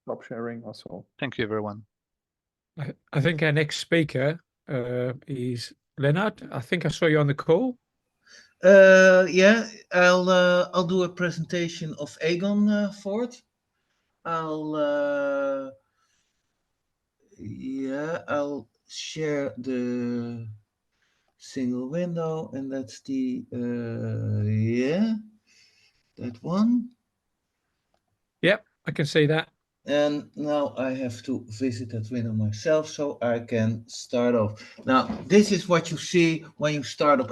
stop sharing also. Thank you, everyone. I think our next speaker is Lennart. I think I saw you on the call. Yeah, I'll do a presentation of Agon FORTH. I'll share the single window, and that's the that one. Yep, I can see that. And now I have to visit that window myself so I can start off. Now, this is what you see when you start up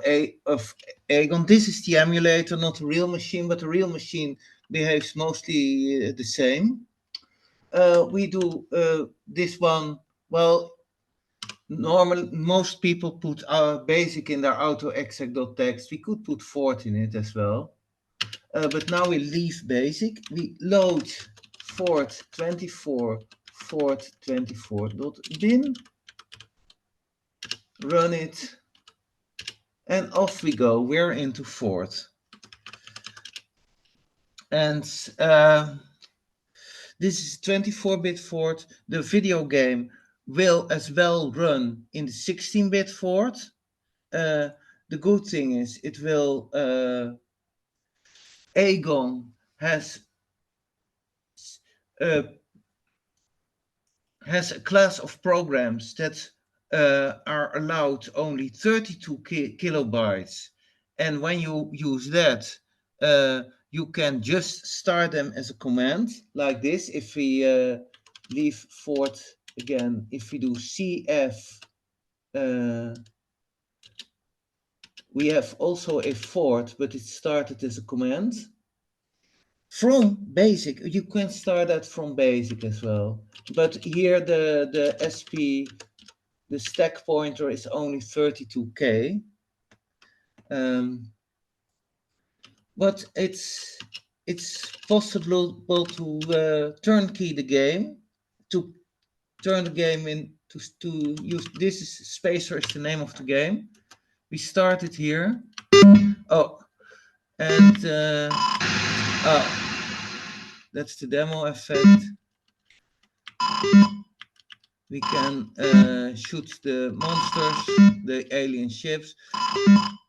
Agon. This is the emulator, not a real machine, but the real machine behaves mostly the same. We do this one, well, normally most people put basic in their auto-exec.txt. We could put FORTH in it as well. But now we leave basic. We load FORTH 24 FORTH 24.bin, run it, and off we go. We're into FORTH. And this is 24-bit FORTH. The video game will as well run in the 16-bit FORTH. The good thing is it will Agon has a class of programs that are allowed only 32 kilobytes. And when you use that, you can just start them as a command like this. If we leave FORTH again, if we do cf, we have also a FORTH, but it started as a command. From basic, you can start that from basic as well. But here the SP, the stack pointer is only 32K. But it's possible to turnkey the game, to turn the game in, to use, this is Spacer is the name of the game. We started here. Oh, and that's the demo effect. We can shoot the monsters, the alien ships.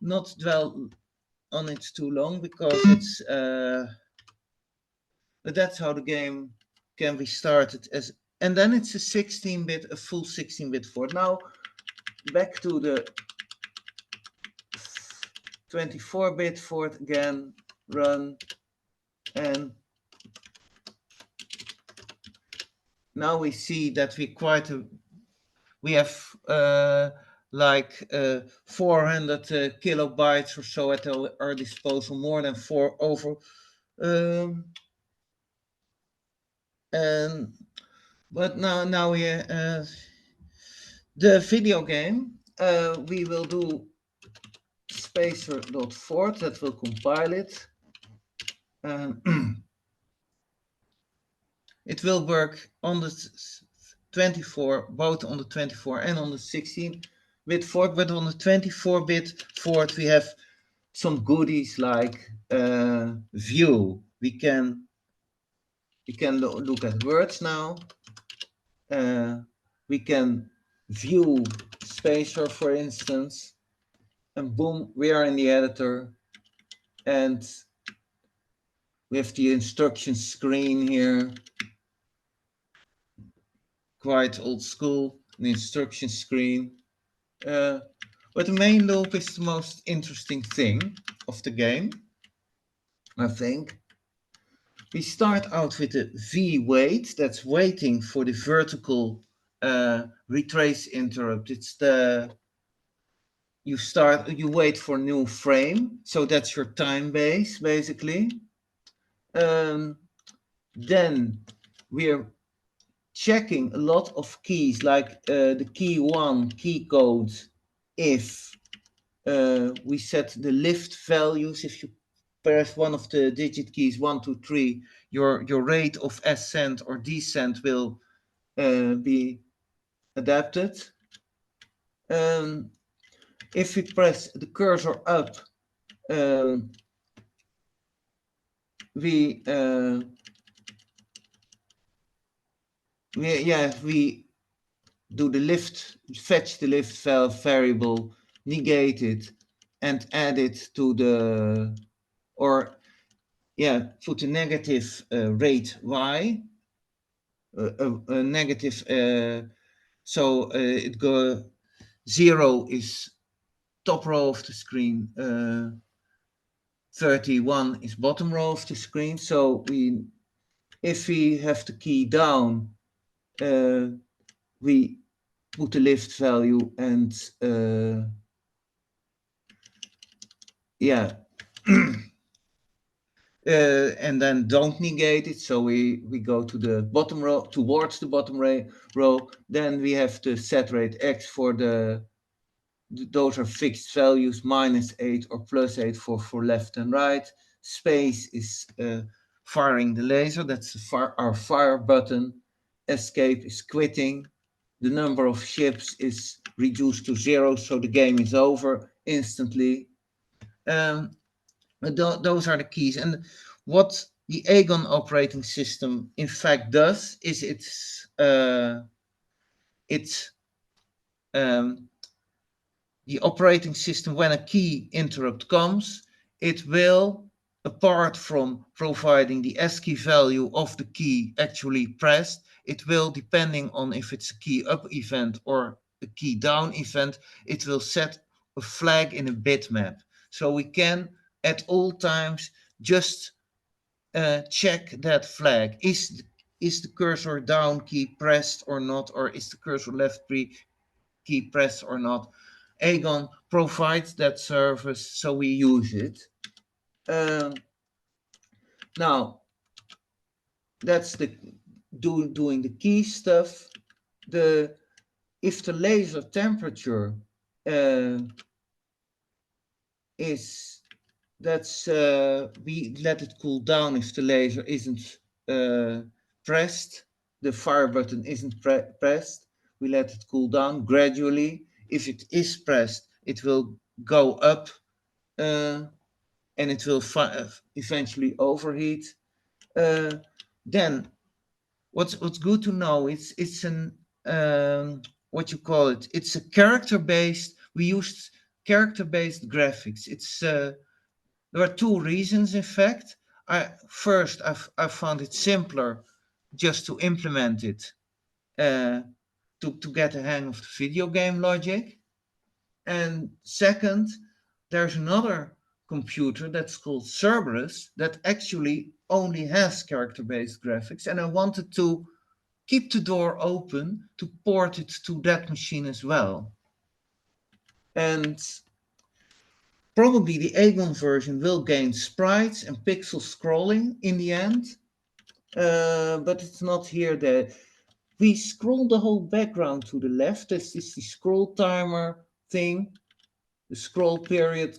Not dwell on it too long because it's but that's how the game can be started as, and then it's a 16-bit, a full 16-bit FORTH. Now back to the 24-bit FORTH again, run, and now we see that we have like 400 kilobytes or so at our disposal, more than but now we the video game, we will do spacer.FORTH, that will compile it. It will work on the 24, both on the 24 and on the 16-bit FORTH, but on the 24-bit FORTH we have some goodies like view. We can look at words now. We can view Spacer, for instance, and boom, we are in the editor, and we have the instruction screen here. Quite old school, the instruction screen. But the main loop is the most interesting thing of the game, I think. We start out with the V wait, that's waiting for the vertical retrace interrupt. It's the, you wait for new frame, so that's your time base basically. Then we're checking a lot of keys, like the key 1 key code. If we set the lift values, if you press one of the digit keys 1, 2, 3, your rate of ascent or descent will be adapted. If we press the cursor up, we we do the lift, fetch the lift variable, negate it, and add it to the, or put a negative rate y, a negative, so it go 0 is top row of the screen, 31 is bottom row of the screen. So if we have the key down, we put the lift value and and then don't negate it. So we go to the bottom row, towards the bottom row. Then we have the set rate x for those are fixed values, -8 or +8 for left and right. Space is firing the laser, that's our fire button. Escape is quitting. The number of ships is reduced to 0, so the game is over instantly. Those are the keys. And what the Agon operating system in fact does is the operating system, when a key interrupt comes, it will, apart from providing the ASCII value of the key actually pressed, it will, depending on if it's a key up event or a key down event, it will set a flag in a bitmap. So we can at all times just check that flag. Is the cursor down key pressed or not, or is the cursor left key pressed or not? Agon provides that service, so we use it. Now, that's the doing the key stuff. If the laser temperature is, we let it cool down if the laser isn't pressed, the fire button isn't pressed. We let it cool down gradually. If it is pressed, it will go up and it will eventually overheat. Then what's good to know, it's an what you call it, it's a character-based, we used character-based graphics. There are two reasons, in fact. First, I found it simpler just to implement it, to get a hang of the video game logic. And second, there's another computer that's called Cerberus that actually only has character-based graphics, and I wanted to keep the door open to port it to that machine as well. And probably the Agon version will gain sprites and pixel scrolling in the end, but it's not here. We scroll the whole background to the left. This is the scroll timer thing. The scroll period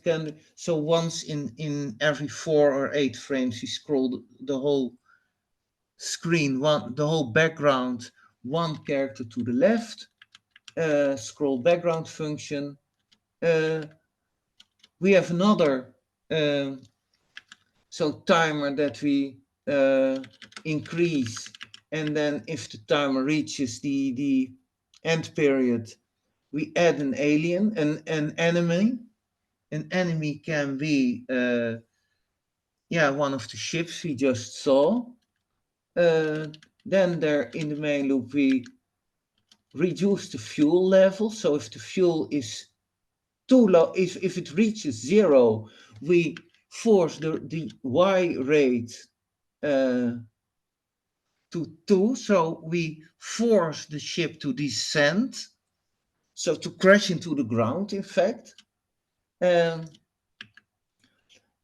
so once in every 4 or 8 frames, we scroll the whole screen, the whole background, one character to the left. Scroll background function. We have another timer that we increase, and then if the timer reaches the end period, we add an alien, an enemy. An enemy can be one of the ships we just saw. Then there in the main loop we reduce the fuel level. So if the fuel is too low, if it reaches 0, we force the Y rate to 2. So we force the ship to descend, so to crash into the ground, in fact. And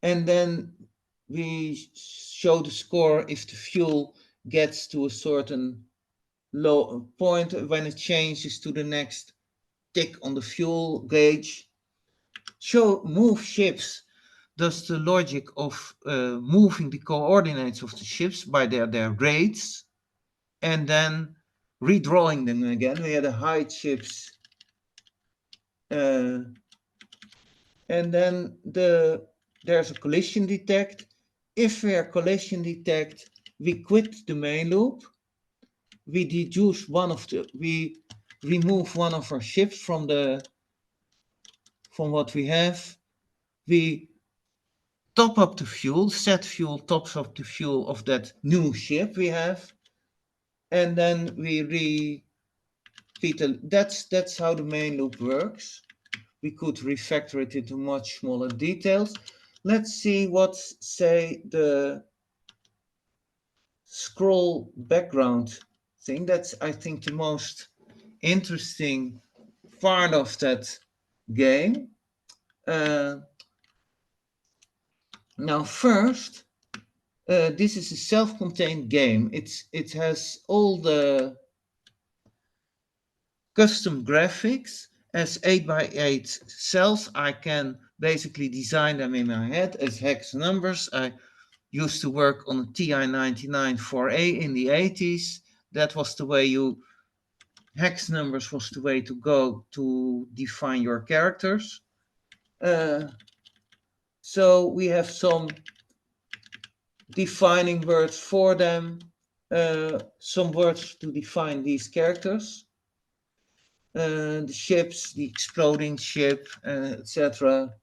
then we show the score if the fuel gets to a certain low point. When it changes to the next tick on the fuel gauge. Move ships does the logic of moving the coordinates of the ships by their rates and then redrawing them again. We had a hide ships, and then there's a collision detect. If we are collision detect, we quit the main loop, we deduce we remove one of our ships from what we have. We top up the fuel, set fuel tops up the fuel of that new ship we have, and then we repeat. That's how the main loop works. We could refactor it into much smaller details. Let's see what, say, the scroll background thing. That's, I think, the most interesting part of that game. Now, first, this is a self-contained game. It has all the custom graphics as 8x8 cells. I can basically design them in my head as hex numbers. I used to work on a TI-99 4A in the 80s. That was the way hex numbers was the way to go to define your characters. So we have some defining words for them, some words to define these characters. The ships, the exploding ship, etc.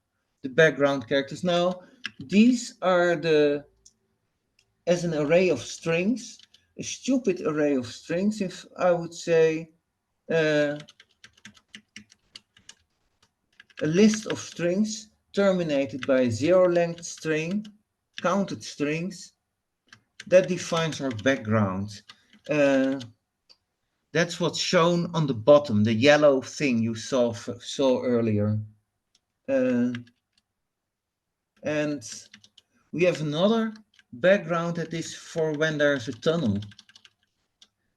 The background characters. Now, these are as an array of strings, a stupid array of strings, if I would say, a list of strings terminated by a zero-length string, counted strings, that defines our background. That's what's shown on the bottom, the yellow thing you saw earlier. And we have another background that is for when there's a tunnel.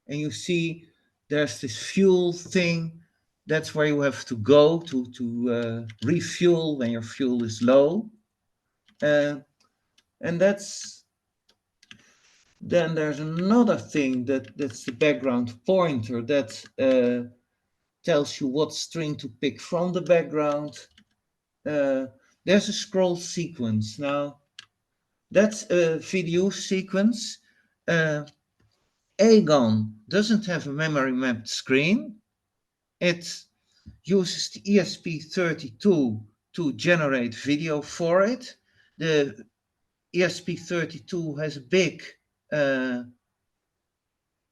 And you see there's this fuel thing. That's where you have to go to refuel when your fuel is low. And then there's another thing that's the background pointer that tells you what string to pick from the background. There's a scroll sequence. Now, that's a video sequence. Agon doesn't have a memory mapped screen. It uses the ESP32 to generate video for it. The ESP32 has a big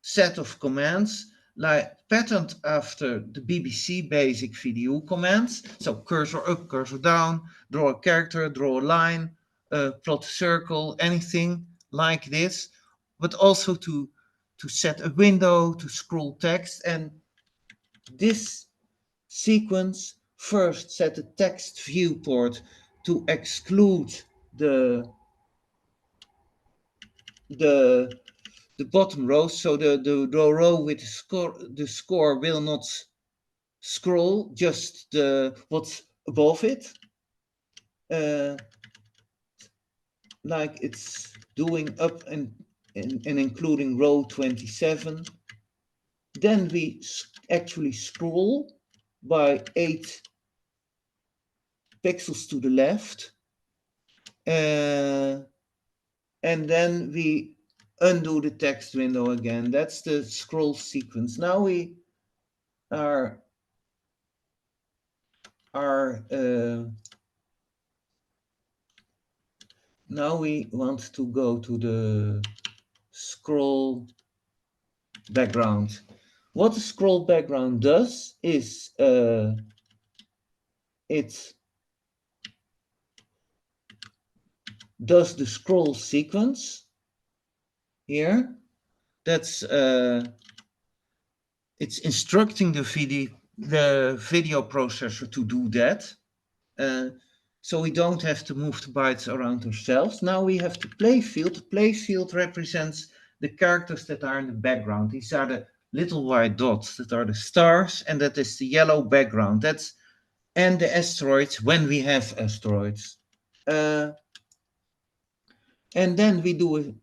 set of commands like patterned after the BBC basic video commands. So cursor up, cursor down, draw a character, draw a line, plot a circle, anything like this, but also to set a window, to scroll text. And this sequence first set a text viewport to exclude the bottom row, so the row with the score will not scroll, just what's above it, like it's doing up and including row 27. Then we actually scroll by 8 pixels to the left, and then we undo the text window again. That's the scroll sequence. Now we now we want to go to the scroll background. What the scroll background does is it does the scroll sequence here. That's it's instructing the video processor to do that. So we don't have to move the bytes around ourselves. Now we have the play field. The play field represents the characters that are in the background. These are the little white dots that are the stars, and that is the yellow background. And the asteroids when we have asteroids. And then we do a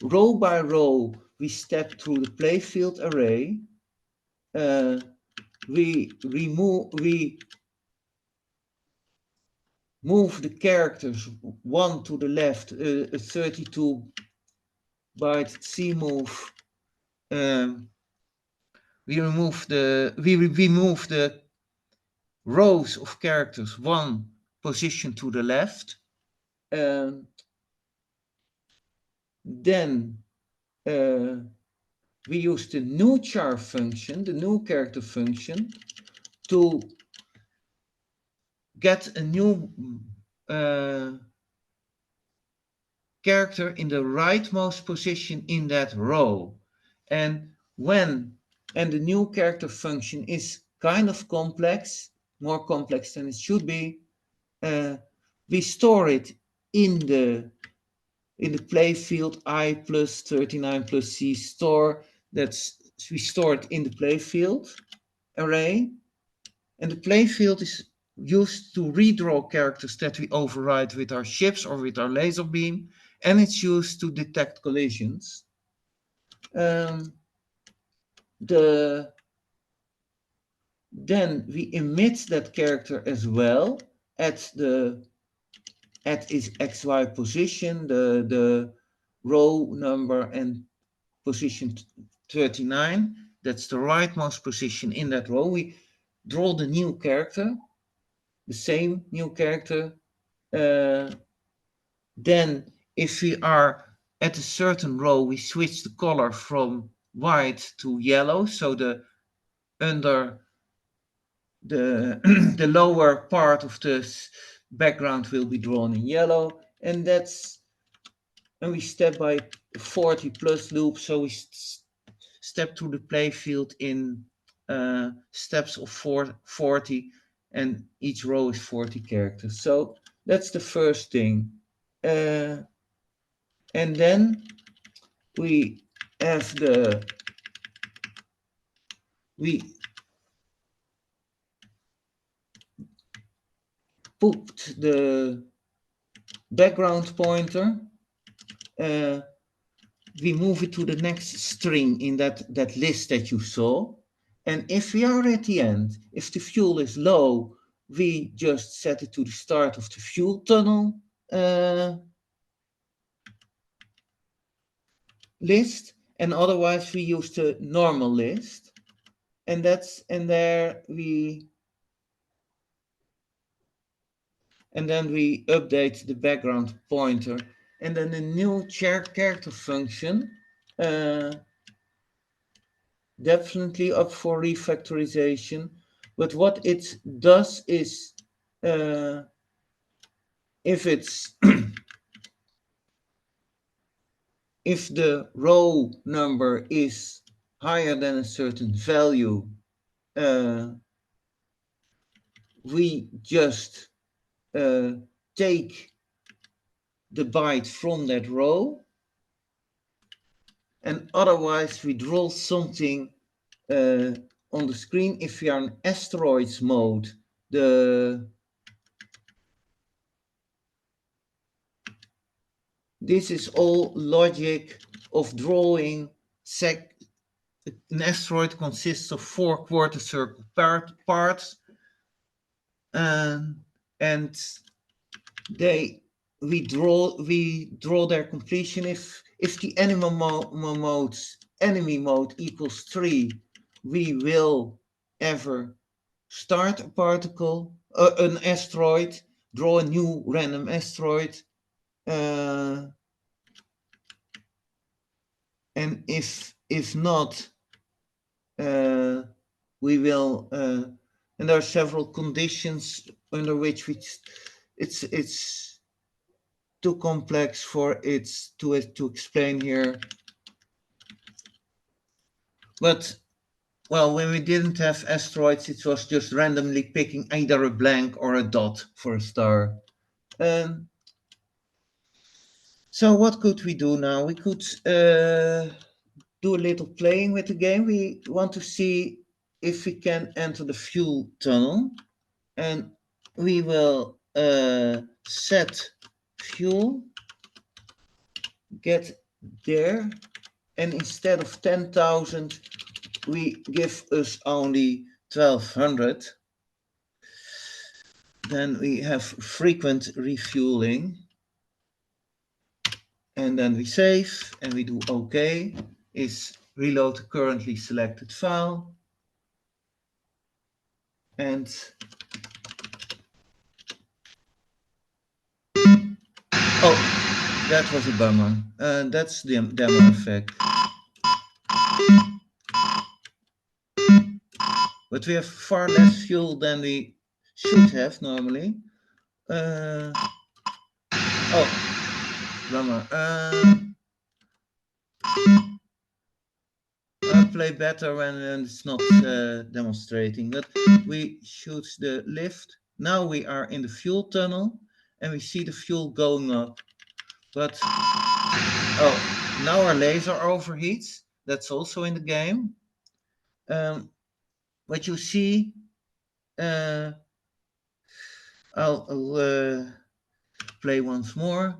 row by row. We step through the playfield array. We move the characters one to the left, a 32 byte C move we remove the rows of characters one position to the left. Then we use the new char function, the new character function, to get a new character in the rightmost position in that row. And the new character function is kind of complex, more complex than it should be. We store it in the play field I plus 39 plus C store. We store it in the play field array. And the play field is used to redraw characters that we override with our ships or with our laser beam, and it's used to detect collisions. Then we emit that character as well at its XY position, the row number and position 39. That's the rightmost position in that row. We draw the new character, the same new character. Then if we are at a certain row, we switch the color from white to yellow. So the the lower part of the background will be drawn in yellow. And we step by 40 plus loop. So we step through the play field in steps of 40, and each row is 40 characters. So that's the first thing. And then we have we put the background pointer, we move it to the next string in that list that you saw. And if we are at the end, if the fuel is low, we just set it to the start of the fuel tunnel list, and otherwise we use the normal list. And then we update the background pointer. And then the new character function, definitely up for refactorization. But what it does is, if it's if the row number is higher than a certain value, we just take the byte from that row, and otherwise we draw something on the screen. If we are in asteroids mode, this is all logic of drawing. An asteroid consists of 4 quarter circle parts, and we draw their completion. If the enemy mode equals 3, we will ever start a particle, an asteroid, draw a new random asteroid, and if not, we will. And there are several conditions under which it's too complex for it to explain here. But well, when we didn't have asteroids, it was just randomly picking either a blank or a dot for a star. So what could we do now? We could do a little playing with the game. We want to see if we can enter the fuel tunnel, and we will set fuel, get there, and instead of 10,000, we give us only 1200. Then we have frequent refueling, and then we save and we do OK. Is reload the currently selected file. And oh, that was a bummer. That's the demo effect. But we have far less fuel than we should have normally. Oh, bummer. I play better when it's not demonstrating, but we shoot the lift. Now we are in the fuel tunnel and we see the fuel going up. But, oh, now our laser overheats. That's also in the game. What you see, I'll play once more.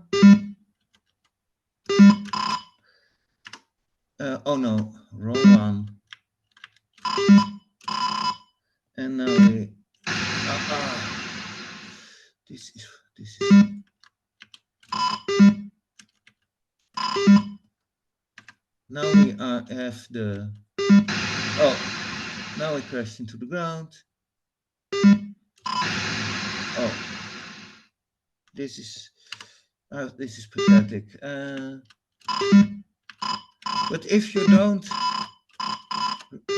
Oh no, wrong one. And now we, this is, now we have the, oh, now we crashed into the ground. Oh, this is pathetic. But if you don't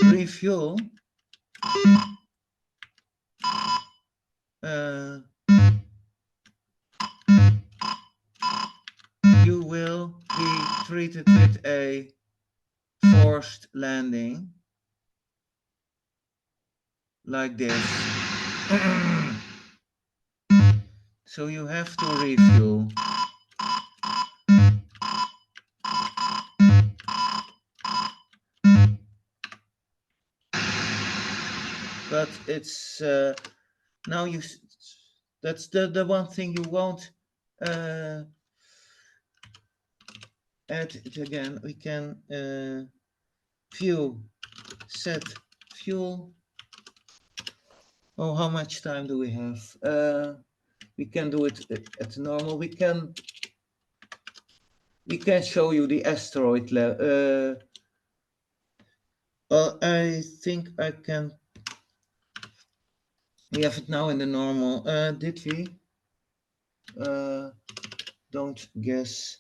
refuel, you will be treated with a forced landing like this. So you have to refuel. But it's now that's the one thing you won't add it again. We can view set fuel. Oh, how much time do we have? We can do it at normal. We can show you the asteroid level. Well, I think I can. We have it now in the normal. Did we? Don't guess.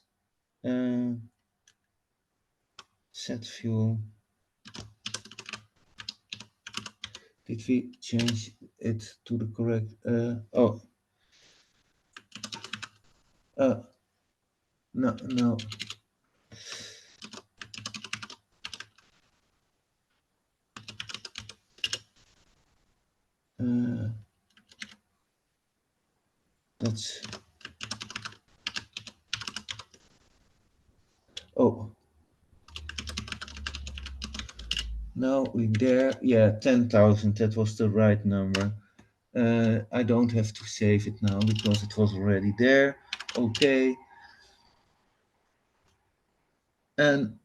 Set fuel. Did we change it to the correct? Oh. No. That's. Oh. Now we there. Yeah, 10,000. That was the right number. I don't have to save it now because it was already there. Okay. And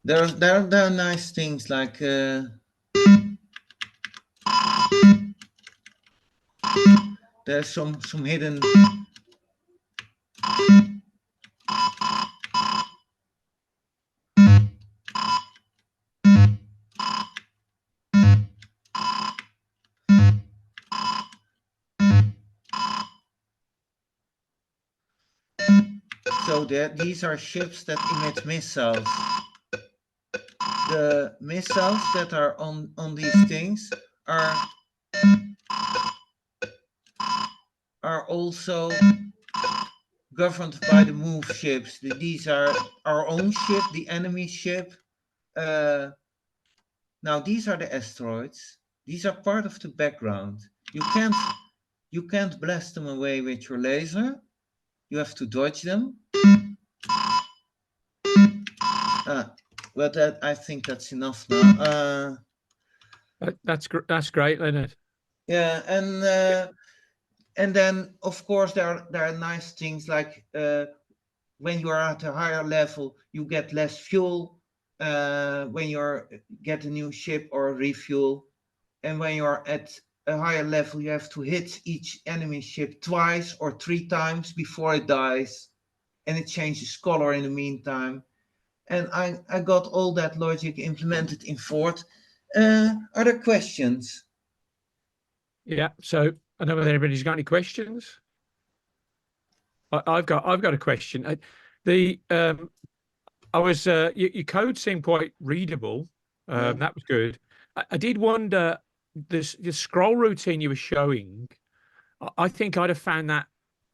there are nice things like there's some hidden so these are ships that emit missiles. The missiles that are on these things are also governed by the move ships. These are our own ship, the enemy ship. Now these are the asteroids. These are part of the background. You can't blast them away with your laser. You have to dodge them. But I think that's enough now. That's great, Lennart. Yeah, and then of course there are nice things like when you are at a higher level, you get less fuel. When you get a new ship or refuel, and when you are at a higher level, you have to hit each enemy ship twice or 3 times before it dies, and it changes color in the meantime. and I got all that logic implemented in Fort. Are there questions? Yeah. So I don't know whether anybody's got any questions. I've got a question. The I was your code seemed quite readable. Yeah. That was good. I did wonder this the scroll routine you were showing. I think I'd have found that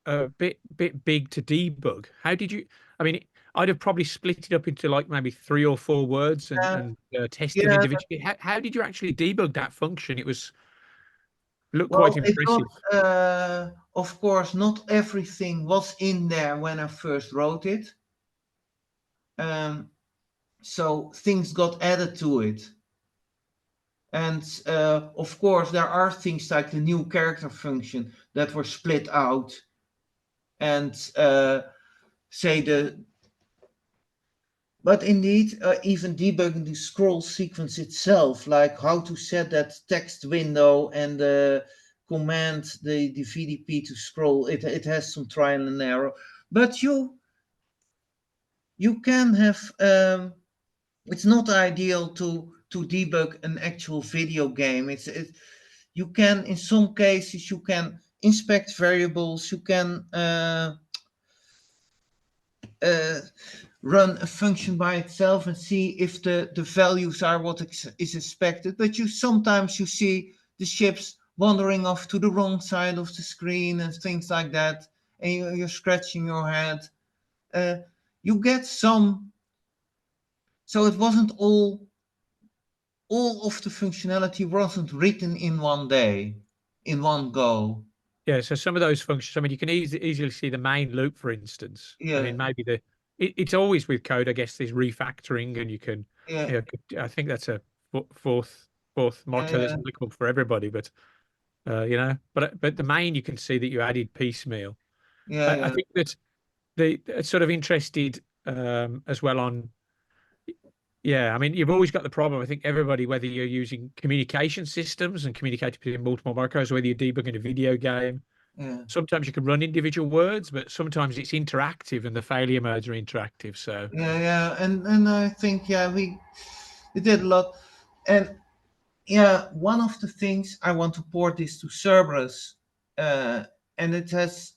a bit big to debug. How did you? I mean, I'd have probably split it up into like maybe 3 or 4 words Uh, and test them yeah. individually. How did you actually debug that function? It was looked quite Well, it impressive. got, of course, not everything was in there when I first wrote it. Um, so things got added to it. And of course, there are things like the new character function that were split out. And say but indeed, even debugging the scroll sequence itself, like how to set that text window and command the VDP to scroll, it has some trial and error. But you can have, it's not ideal to debug an actual video game. You can, in some cases, you can inspect variables, you can uh, run a function by itself and see if the values are what is expected. But you sometimes you see the ships wandering off to the wrong side of the screen and things like that, and you're scratching your head. Uh, you get some. So it wasn't all of the functionality wasn't written in one day, in one go. Yeah, so some of those functions, I mean, you can easily see the main loop, for instance. I Yeah, mean, maybe it's always with code, I guess, there's refactoring, and you can, yeah, I think that's a fourth motto that's yeah, applicable for everybody. But but the main you can see that you added piecemeal. yeah, I yeah, think that the sort of interested as well on. Yeah, I mean, you've always got the problem. I think everybody, whether you're using communication systems and communicating between multiple micros, whether you're debugging a video game. yeah. Sometimes you can run individual words, but sometimes it's interactive and the failure modes are interactive. So Yeah, yeah, and I think yeah we did a lot, and yeah, one of the things I want to port this to Cerberus, uh, and it has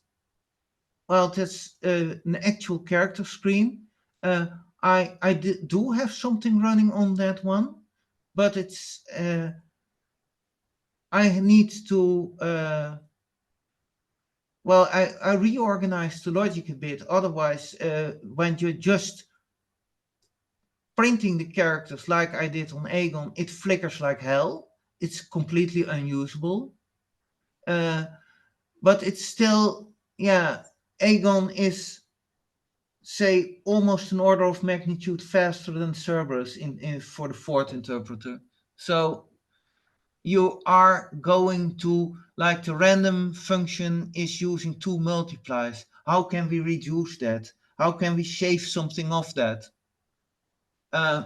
well, it has an actual character screen. Uh, do have something running on that one, but it's I need to well I reorganized the logic a bit. Otherwise, when you're just printing the characters like I did on Agon, it flickers like hell. It's completely unusable. Uh, but it's still, yeah, Agon is, say, almost an order of magnitude faster than Cerberus for the fourth interpreter. So you are going to, like the random function is using two multiplies. How can we reduce that? How can we shave something off that? Uh,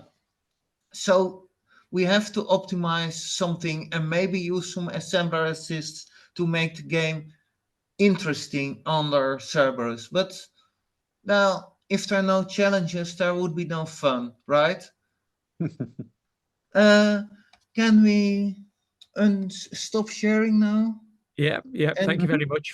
so we have to optimize something and maybe use some assembler assists to make the game interesting under Cerberus. But now, if there are no challenges, there would be no fun, right? Uh, can we stop sharing now? yeah, yeah. And Thank you very much